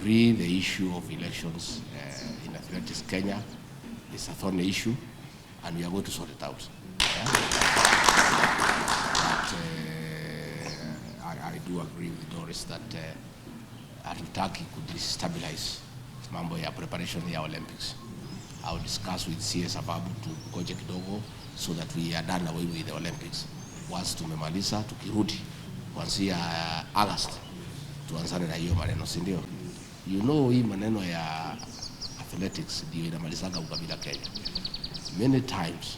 agree the issue of elections in athletics Kenya is a thorny issue, and we are going to sort it out. Yeah? But I do agree with Doris that hatutaki could destabilize mambo ya preparation ya Olympics. I will discuss with CS sababu tugoje kidogo so that we are done away with the Olympics. Once tumemaliza, tukirudi kuanzia August tuanzane na hiyo maneno, si ndio? You know, hii maneno ya athletics ndio inamalizaga ukabila Kenya. Many times,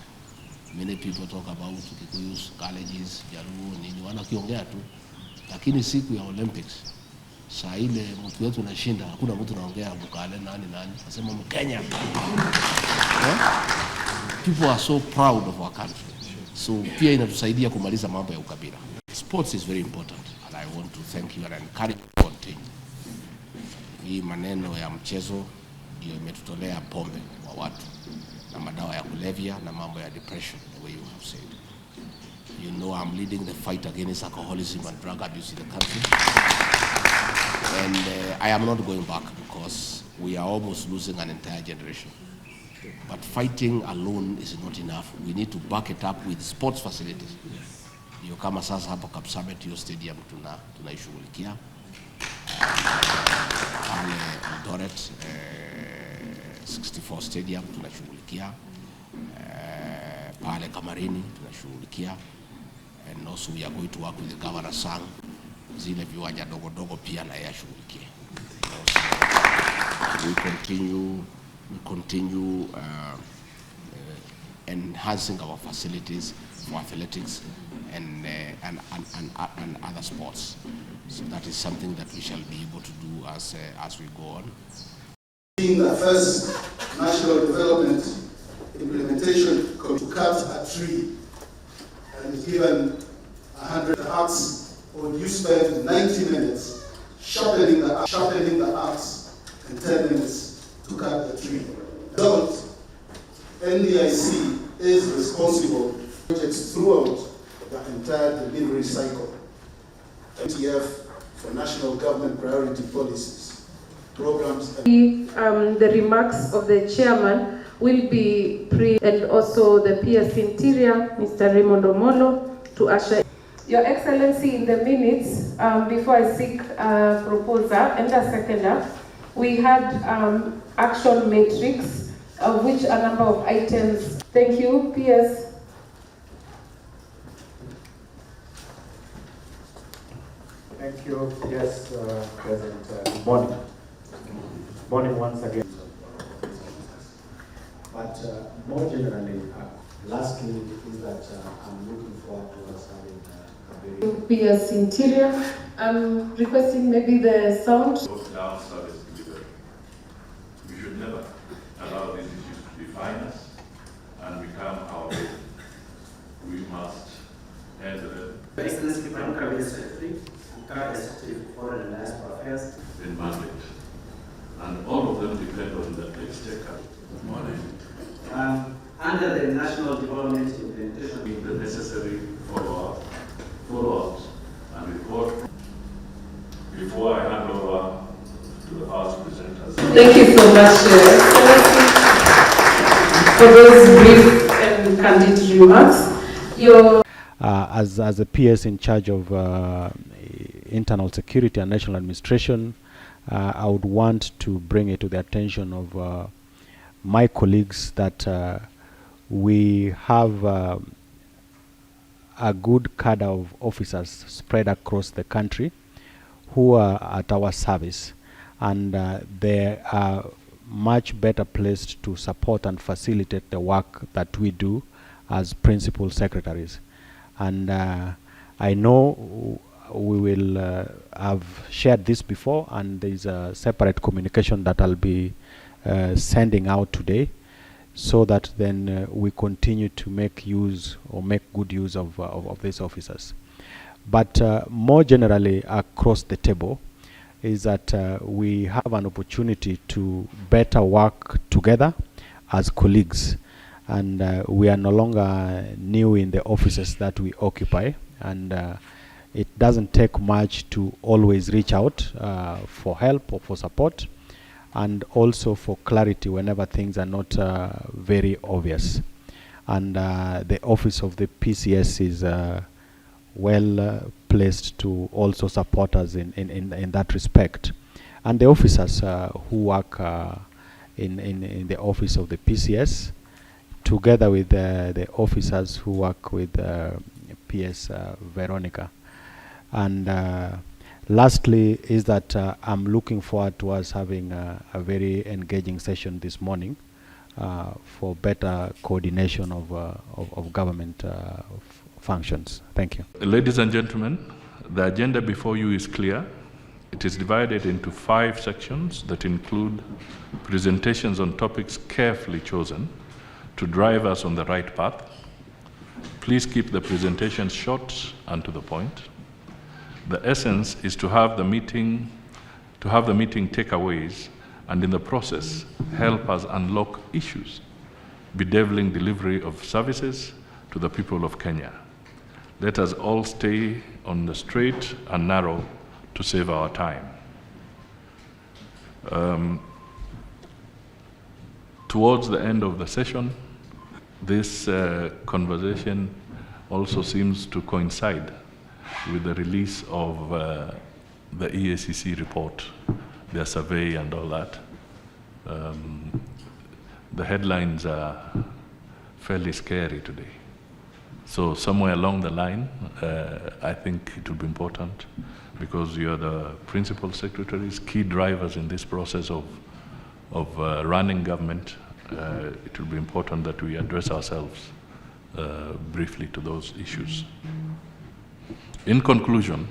many people talk about Kikuyus, colleges, Jaluo, nini, wanakiongea tu. Lakini siku ya Olympics, saa ile mtu wetu unashinda, hakuna mtu anaongea Bukale nani, nasema Mkenya. Yeah? People are so proud of our country. So pia inatusaidia kumaliza mambo ya ukabila. Sports is very important, and I want to thank you and encourage you to continue. Hii maneno ya mchezo ndio imetutolea pombe kwa watu na madawa ya kulevya na mambo ya depression, the way you have said. You know, I'm leading the fight against alcoholism and drug abuse in the country. And I am not going back because we are almost losing an entire generation. But fighting alone is not enough. We need to back it up with sports facilities. Ndio kama sasa hapa Kapsabet hiyo stadium tunaishughulikia. Pale Eldoret 64 stadium tunashughulikia. Pale Kamarini tunashughulikia. And also we are going to work with the Governor Sang. Zile viwanja dogo pia na yashughulikie. We continue enhancing our facilities for athletics and other sports. So that is something that we shall be able to do as we go on. Being the first national development implementation to cut a tree and is given 100 acts, or you spend 90 minutes sharpening the axe and 10 minutes to cut the tree. Result, NDIC is responsible for projects throughout the entire delivery cycle. MTF for national government priority policies, programs. The remarks of the chairman will be and also the PS Interior, Mr. Raymond Omolo, to usher. Your Excellency, in the minutes, before I seek a proposer and a seconder, we had action matrix, of which a number of items. Thank you, PS. Thank you, yes, President. Good morning. Good morning once again. But more generally, lastly, is that I'm looking forward to us having a very... PS Interior, I'm requesting maybe the sound. Down service delivery. We should never allow these issues to define us and become our own. We must end them. Excellency, Prime Cabinet Secretary, Cabinet Secretary for Foreign and Diaspora Affairs. In mandate. And all of them depend on the exchequer. Good morning. Under the National Development Implementation, The necessary follow-ups and report before I hand over to the House presenters. Thank you so much, for those brief and candid remarks. As a PS in charge of internal security and national administration, I would want to bring it to the attention of my colleagues that we have a good cadre of officers spread across the country who are at our service, and they are much better placed to support and facilitate the work that we do as principal secretaries. And I know we will have shared this before, and there is a separate communication that I'll be sending out today, so that then we continue to make use or make good use of these officers. But more generally across the table is that we have an opportunity to better work together as colleagues, and we are no longer new in the offices that we occupy. and it doesn't take much to always reach out for help or for support, and also for clarity whenever things are not very obvious. And the office of the PCS is well placed to also support us in that respect. And the officers who work in the office of the PCS, together with the officers who work with PS Veronica. And lastly is that I'm looking forward to us having a very engaging session this morning for better coordination of government functions. Thank you. Ladies and gentlemen, the agenda before you is clear. It is divided into 5 sections that include presentations on topics carefully chosen to drive us on the right path. Please keep the presentations short and to the point. The essence is to have the meeting takeaways, and in the process, help us unlock issues, bedeviling delivery of services to the people of Kenya. Let us all stay on the straight and narrow to save our time. Towards the end of the session, this conversation also seems to coincide with the release of the EACC report, their survey and all that. The headlines are fairly scary today. So somewhere along the line, I think it will be important, because you're the principal secretaries, key drivers in this process of running government. It will be important that we address ourselves briefly to those issues. In conclusion,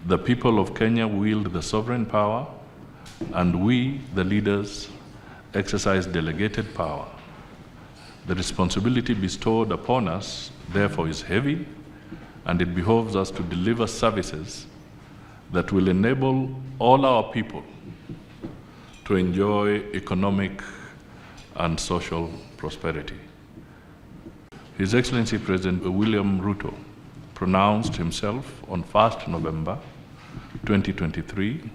the people of Kenya wield the sovereign power, and we, the leaders, exercise delegated power. The responsibility bestowed upon us, therefore, is heavy, and it behoves us to deliver services that will enable all our people to enjoy economic and social prosperity. His Excellency President William Ruto pronounced himself on 1st November 2023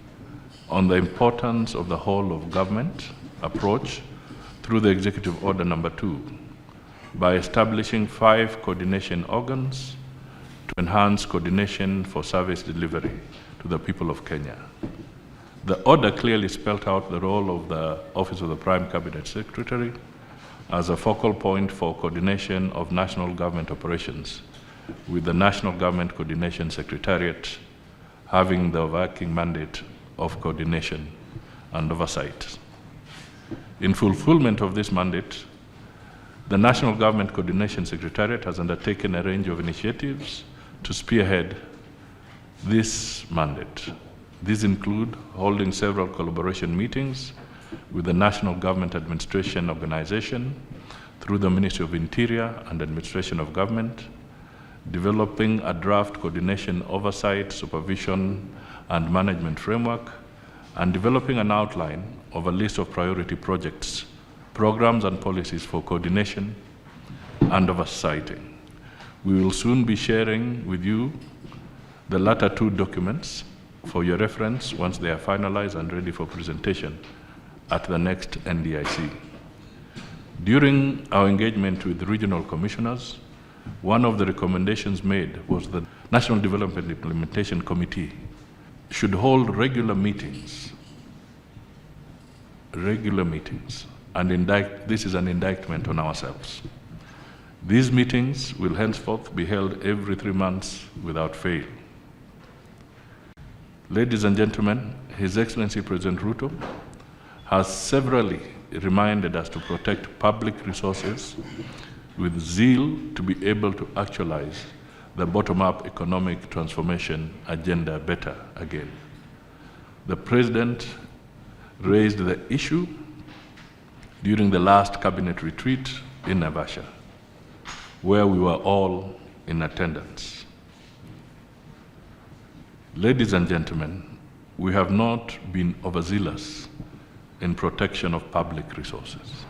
on the importance of the whole of government approach through the Executive Order Number 2 by establishing 5 coordination organs to enhance coordination for service delivery to the people of Kenya. The order clearly spelled out the role of the Office of the Prime Cabinet Secretary as a focal point for coordination of national government operations, with the National Government Coordination Secretariat having the overarching mandate of coordination and oversight. In fulfillment of this mandate, the National Government Coordination Secretariat has undertaken a range of initiatives to spearhead this mandate. These include holding several collaboration meetings with the National Government Administration Organization through the Ministry of Interior and Administration of Government, developing a draft coordination oversight, supervision, and management framework, and developing an outline of a list of priority projects, programs, and policies for coordination and oversighting. We will soon be sharing with you the latter 2 documents for your reference once they are finalized and ready for presentation at the next NDIC. During our engagement with the regional commissioners, one of the recommendations made was that National Development Implementation Committee should hold regular meetings, and this is an indictment on ourselves. These meetings will henceforth be held every 3 months without fail. Ladies and gentlemen, His Excellency President Ruto has severally reminded us to protect public resources with zeal to be able to actualize the bottom-up economic transformation agenda better again. The President raised the issue during the last cabinet retreat in Naivasha, where we were all in attendance. Ladies and gentlemen, we have not been overzealous in protection of public resources.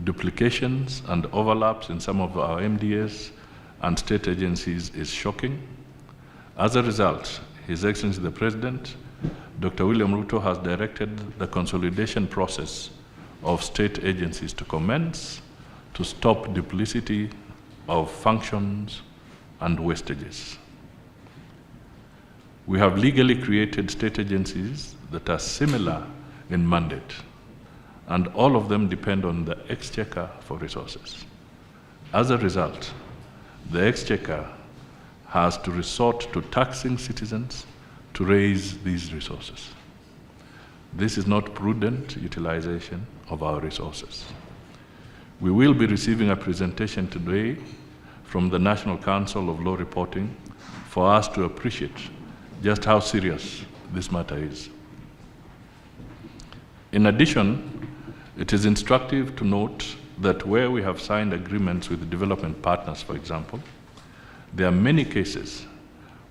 Duplications and overlaps in some of our MDAs and state agencies is shocking. As a result, His Excellency the President, Dr. William Ruto, has directed the consolidation process of state agencies to commence to stop duplicity of functions and wastages. We have legally created state agencies that are similar in mandate, and all of them depend on the Exchequer for resources. As a result, the Exchequer has to resort to taxing citizens to raise these resources. This is not prudent utilization of our resources. We will be receiving a presentation today from the National Council of Law Reporting for us to appreciate just how serious this matter is. In addition, it is instructive to note that where we have signed agreements with development partners, for example, there are many cases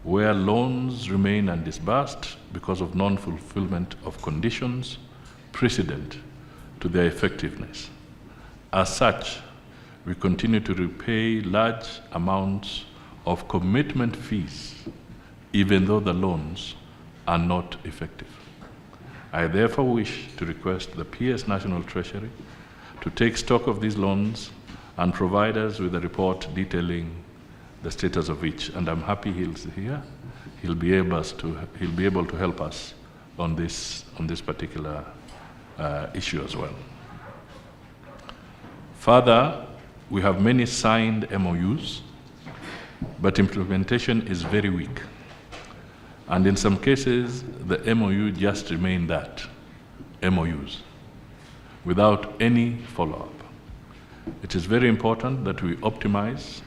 where loans remain undisbursed because of non-fulfillment of conditions precedent to their effectiveness. As such, we continue to repay large amounts of commitment fees, even though the loans are not effective. I therefore wish to request the PS National Treasury to take stock of these loans and provide us with a report detailing the status of each. And I'm happy he's here. He'll be able to help us on this particular issue as well. Further, we have many signed MOUs, but implementation is very weak. And in some cases, the MOU just remain that, MOUs, without any follow-up. It is very important that we optimize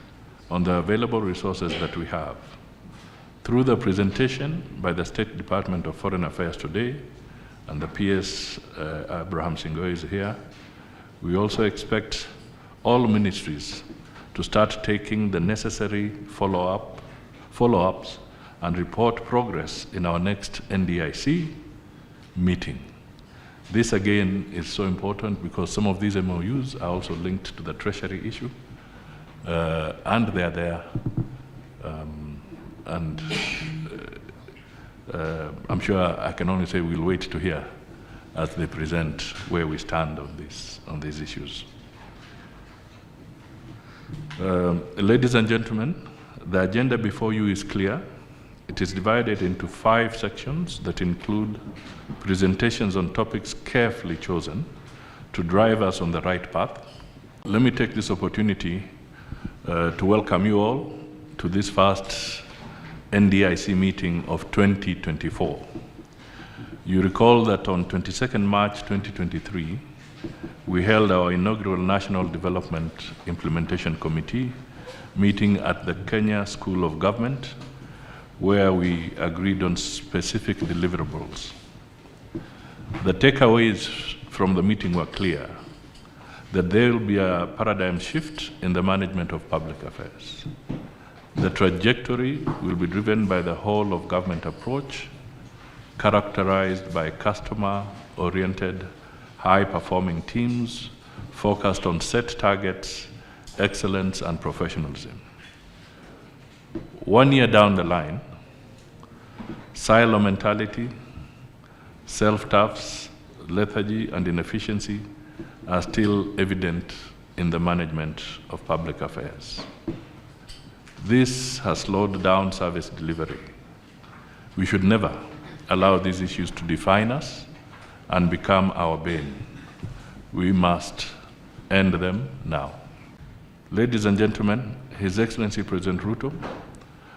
on the available resources that we have. Through the presentation by the State Department of Foreign Affairs today, and the PS Abraham Singoi is here, we also expect all ministries to start taking the necessary follow-ups and report progress in our next NDIC meeting. This again is so important because some of these MOUs are also linked to the Treasury issue, and they are there. I'm sure I can only say we'll wait to hear as they present where we stand on these issues. Ladies and gentlemen, the agenda before you is clear. It is divided into 5 sections that include presentations on topics carefully chosen to drive us on the right path. Let me take this opportunity to welcome you all to this first NDIC meeting of 2024. You recall that on 22nd March 2023, we held our inaugural National Development Implementation Committee meeting at the Kenya School of Government, where we agreed on specific deliverables. The takeaways from the meeting were clear, that there will be a paradigm shift in the management of public affairs. The trajectory will be driven by the whole of government approach, characterized by customer-oriented, high-performing teams focused on set targets, excellence, and professionalism. 1 year down the line, silo mentality, self-tafs, lethargy, and inefficiency are still evident in the management of public affairs. This has slowed down service delivery. We should never allow these issues to define us and become our bane. We must end them now. Ladies and gentlemen, His Excellency President Ruto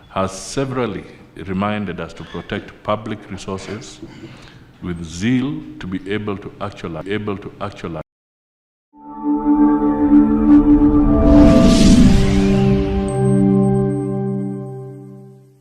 has severally reminded us to protect public resources with zeal to be able to actualize